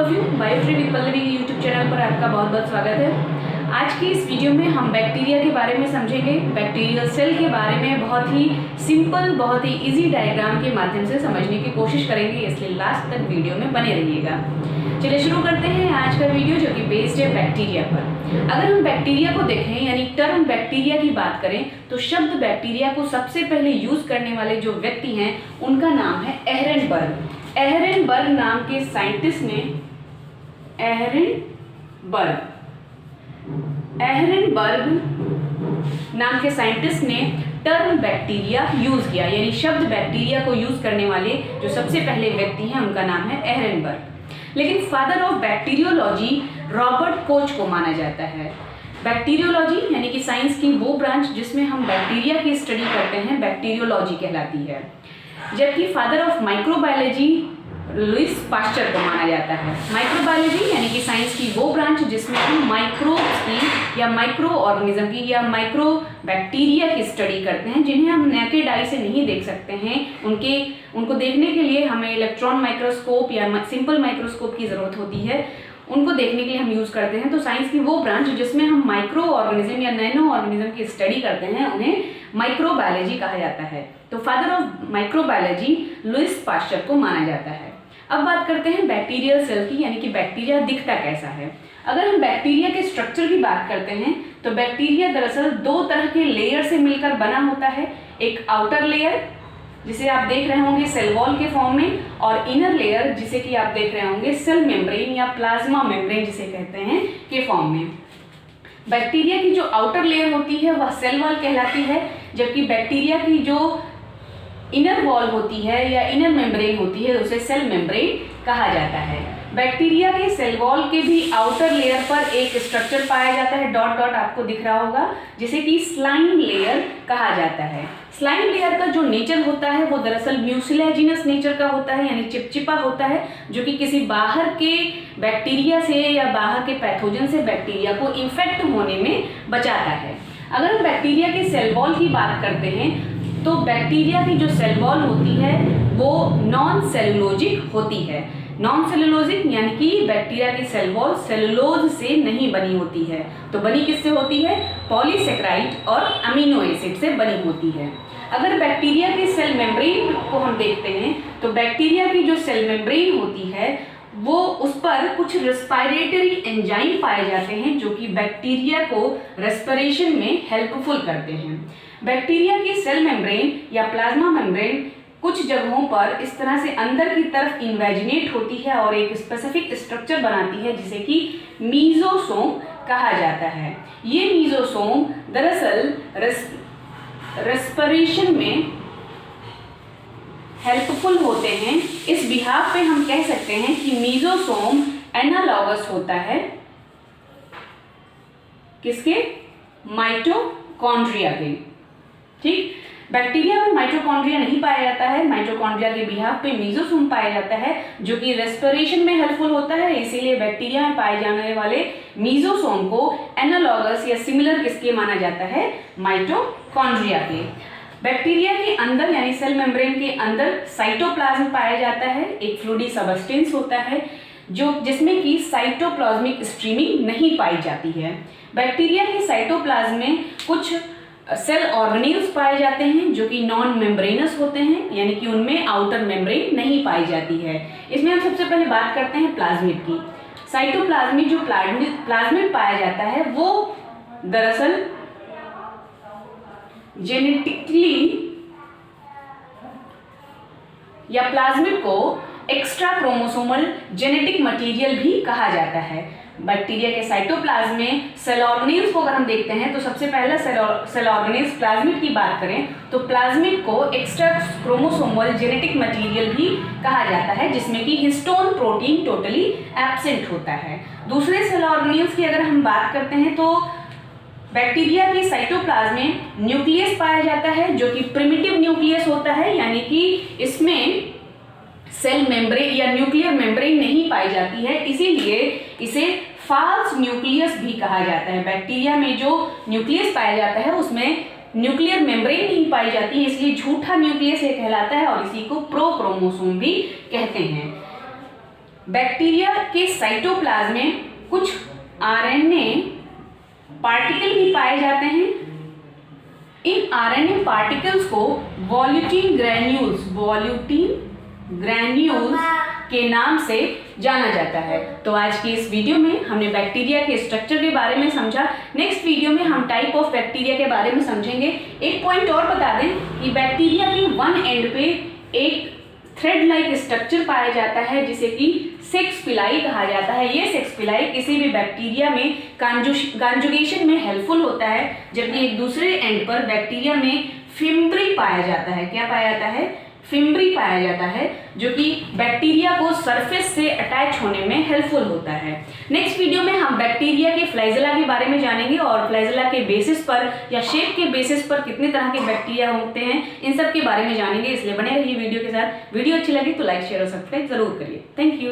Of you. Bio tree with Pallavi YouTube channel पर आपका बहुत बहुत स्वागत है। आज की इस वीडियो में हम बैक्टीरिया के बारे में समझेंगे। बैक्टीरियल सेल के बारे में बहुत ही सिंपल, बहुत ही इजी डायग्राम के माध्यम से समझने की कोशिश करेंगे, इसलिए लास्ट तक वीडियो में बने रहिएगा। चलिए शुरू करते हैं आज का वीडियो, जो कि बेस्ड है बैक्टीरिया पर। अगर हम बैक्टीरिया को देखें, यानी टर्म बैक्टीरिया की बात करें, तो शब्द बैक्टीरिया को सबसे पहले यूज करने वाले जो व्यक्ति हैं उनका नाम है एहरेनबर्ग। एहरेनबर्ग नाम के साइंटिस्ट ने टर्म बैक्टीरिया यूज किया, यानी शब्द बैक्टीरिया को यूज करने वाले जो सबसे पहले व्यक्ति हैं उनका नाम है एहरेनबर्ग। लेकिन father of bacteriology Robert Koch को माना जाता है। बैक्टीरियोलॉजी यानी कि साइंस की वो ब्रांच जिसमें हम बैक्टीरिया की स्टडी करते हैं, बैक्टीरियोलॉजी कहलाती है। जबकि father of microbiology Louis Pasteur को माना जाता है। माइक्रोबायोलॉजी यानी कि साइंस की वो ब्रांच जिसमें हम माइक्रोब्स की या माइक्रो ऑर्गेनिज्म की या माइक्रो बैक्टीरिया की स्टडी करते हैं, जिन्हें हम नेकेड आई से नहीं देख सकते हैं। उनको देखने के लिए हमें इलेक्ट्रॉन माइक्रोस्कोप या सिंपल माइक्रोस्कोप की ज़रूरत होती है। उनको देखने के लिए हम यूज़ करते हैं। तो साइंस की वो ब्रांच जिसमें हम माइक्रो ऑर्गेनिज्म या नैनो ऑर्गेनिज्म की स्टडी करते हैं, उन्हें माइक्रोबायोलॉजी कहा जाता है। तो father of microbiology Louis Pasteur को माना जाता है। अब बात करते हैं बैक्टीरियल सेल की, यानी कि बैक्टीरिया दिखता कैसा है। अगर हम बैक्टीरिया के स्ट्रक्चर की बात करते हैं तो बैक्टीरिया दरअसल दो तरह के लेयर से मिलकर बना होता है। एक आउटर लेयर जिसे आप देख रहे होंगे सेल वॉल के फॉर्म में, और इनर लेयर जिसे कि आप देख रहे होंगे सेल मेम्ब्रेन या प्लाज्मा मेम्ब्रेन जिसे कहते हैं के फॉर्म में। बैक्टीरिया की जो आउटर लेयर होती है वह सेल वॉल कहलाती है, जबकि बैक्टीरिया की जो इनर वॉल होती है या इनर मेम्ब्रेन होती है उसे सेल मेम्ब्रेन कहा जाता है। बैक्टीरिया के सेल वॉल के भी आउटर लेयर पर एक स्ट्रक्चर पाया जाता है, डॉट डॉट आपको दिख रहा होगा, जिसे कि स्लाइम लेयर कहा जाता है। स्लाइम लेयर का जो नेचर होता है वो दरअसल म्यूसिलेजिनस नेचर का होता है, यानी चिपचिपा होता है, जो कि किसी बाहर के बैक्टीरिया से या बाहर के पैथोजन से बैक्टीरिया को इन्फेक्ट होने में बचाता है। अगर हम बैक्टीरिया के सेल वॉल की बात करते हैं तो बैक्टीरिया की जो सेल वॉल होती है वो नॉन सेलुलोजिक होती है। नॉन सेलुलोजिक यानी कि बैक्टीरिया की सेल वॉल सेलुलोज से नहीं बनी होती है। तो बनी किससे होती है? पॉलीसेक्राइड और अमीनो एसिड से बनी होती है। अगर बैक्टीरिया की सेल मेम्ब्रेन को हम देखते हैं तो बैक्टीरिया की जो सेल मेम्ब्रेन होती है वो उस पर कुछ रेस्पिरेटरी एंजाइम पाए जाते हैं जो कि बैक्टीरिया को रेस्पिरेशन में हेल्पफुल करते हैं। बैक्टीरिया की सेल मेम्ब्रेन या प्लाज्मा मेम्ब्रेन कुछ जगहों पर इस तरह से अंदर की तरफ इन्वेजिनेट होती है और एक स्पेसिफिक स्ट्रक्चर बनाती है जिसे कि मीजोसोम कहा जाता है। ये मीजोसोम दरअसल रेस्पिरेशन में हेल्पफुल होते हैं। इस बिहाफ पे हम कह सकते हैं कि मीजोसोम एनालॉगस होता है किसके? माइटोकॉन्ड्रिया के। ठीक, बैक्टीरिया में माइटोकॉन्ड्रिया नहीं पाया जाता है। माइटोकॉन्ड्रिया के बिहाफ पे मीजोसोम पाया जाता है जो कि रेस्पिरेशन में हेल्पफुल होता है। इसीलिए बैक्टीरिया में पाए जाने वाले मीजोसोम को एनालॉगस या सिमिलर किसके माना जाता है? माइटोकॉन्ड्रिया के। बैक्टीरिया के अंदर यानी सेल मेम्ब्रेन के अंदर साइटोप्लाज्म पाया जाता है। एक फ्लूइडी सबस्टेंस होता है जिसमें कि साइटोप्लाज्मिक स्ट्रीमिंग नहीं पाई जाती है। बैक्टीरिया के साइटोप्लाज्म में कुछ सेल ऑर्गेनेल्स पाए जाते हैं जो कि नॉन मेम्ब्रेनस होते हैं, यानी कि उनमें आउटर मेम्ब्रेन नहीं पाई जाती है। इसमें हम सबसे पहले बात करते हैं प्लाज्मिड की। साइटोप्लाज्मिक जो प्लाज्मिड पाया जाता है वो दरअसल जेनेटिकली या प्लाज्मिड को एक्स्ट्रा क्रोमोसोमल जेनेटिक मटेरियल भी कहा जाता है। बैक्टीरिया के साइटोप्लाज्म में सेल ऑर्गेनेल्स को अगर हम देखते हैं तो सबसे पहला सेल ऑर्गेनेल्स प्लाज्मिड की बात करें तो प्लाज्मिड को एक्स्ट्रा क्रोमोसोमल जेनेटिक मटेरियल भी कहा जाता है, जिसमें कि हिस्टोन प्रोटीन टोटली एब्सेंट होता है। दूसरे सेल ऑर्गेनेल्स की अगर हम बात करते हैं तो बैक्टीरिया के साइटोप्लाज्म में न्यूक्लियस पाया जाता है जो कि प्रिमिटिव न्यूक्लियस होता है, यानी कि इसमें सेल मेम्ब्रेन या न्यूक्लियर मेम्ब्रेन नहीं पाई जाती है, इसीलिए इसे फाल्स न्यूक्लियस भी कहा जाता है। बैक्टीरिया में जो न्यूक्लियस पाया जाता है उसमें न्यूक्लियर मेम्ब्रेन नहीं पाई जाती है, इसलिए झूठा न्यूक्लियस ये कहलाता है और इसी को प्रोक्रोमोसोम भी कहते हैं। बैक्टीरिया के साइटोप्लाज्म में कुछ आरएनए पार्टिकल भी पाए जाते हैं। इन आरएनए पार्टिकल्स को वॉल्यूटिन ग्रैन्यूल्स के नाम से जाना जाता है। तो आज की इस वीडियो में हमने बैक्टीरिया के स्ट्रक्चर के बारे में समझा। नेक्स्ट वीडियो में हम टाइप ऑफ बैक्टीरिया के बारे में समझेंगे। एक पॉइंट और बता दें कि बैक्टीरिया के वन एंड पे एक थ्रेड लाइक स्ट्रक्चर पाया जाता है जिसे कि सेक्स पिलाई कहा जाता है। ये सेक्स पिलाई किसी भी बैक्टीरिया में कॉन्जुगेशन में हेल्पफुल होता है, जबकि एक दूसरे एंड पर बैक्टीरिया में फिम्ब्री पाया जाता है। क्या पाया जाता है? फिम्ब्री पाया जाता है, जो कि बैक्टीरिया को सरफेस से अटैच होने में हेल्पफुल होता है। नेक्स्ट वीडियो में हम बैक्टीरिया के फ्लैजेला के बारे में जानेंगे और फ्लैजेला के बेसिस पर या शेप के बेसिस पर कितने तरह के बैक्टीरिया होते हैं, इन सब के बारे में जानेंगे। इसलिए बने रहिए वीडियो के साथ। वीडियो अच्छी लगी तो लाइक शेयर और सब्सक्राइब जरूर करिए। Thank you.